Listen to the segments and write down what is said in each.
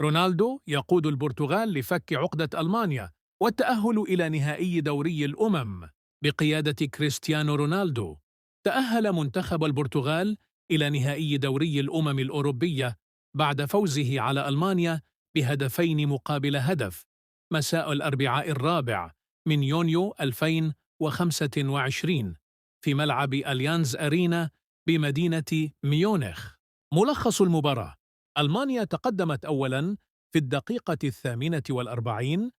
رونالدو يقود البرتغال لفك عقدة ألمانيا والتأهل إلى نهائي دوري الأمم بقيادة كريستيانو رونالدو. تأهل منتخب البرتغال إلى نهائي دوري الأمم الأوروبية بعد فوزه على ألمانيا بهدفين مقابل هدف مساء الأربعاء الرابع من يونيو 2025 في ملعب أليانز أرينا بمدينة ميونخ. ملخص المباراة: ألمانيا تقدمت أولاً في الدقيقة 48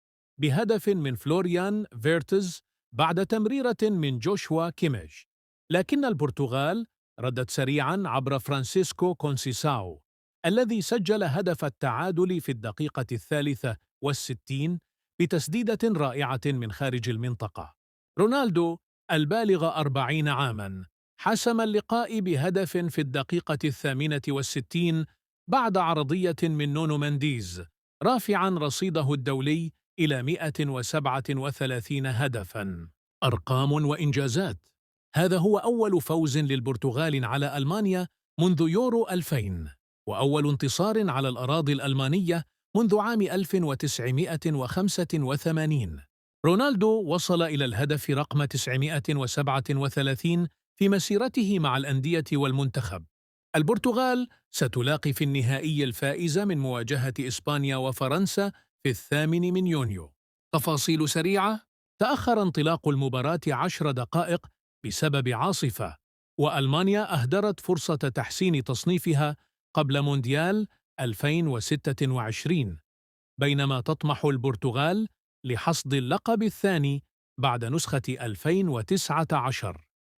بهدف من فلوريان فيرتز بعد تمريرة من جوشوا كيميش، لكن البرتغال ردت سريعاً عبر فرانسيسكو كونسيساو الذي سجل هدف التعادل في الدقيقة 63 بتسديدة رائعة من خارج المنطقة. رونالدو البالغ 40 عاماً حسم اللقاء بهدف في الدقيقة 68 بعد عرضية من نونو منديز، رافعاً رصيده الدولي إلى 137 هدفاً. أرقام وإنجازات: هذا هو أول فوز للبرتغال على ألمانيا منذ يورو 2000، وأول انتصار على الأراضي الألمانية منذ عام 1985. رونالدو وصل إلى الهدف رقم 937 في مسيرته مع الأندية والمنتخب. البرتغال ستلاقي في النهائي الفائز من مواجهة إسبانيا وفرنسا في 8 من يونيو. تفاصيل سريعة: تأخر انطلاق المباراة 10 دقائق بسبب عاصفة، وألمانيا أهدرت فرصة تحسين تصنيفها قبل مونديال 2026، بينما تطمح البرتغال لحصد اللقب الثاني بعد نسخة 2019.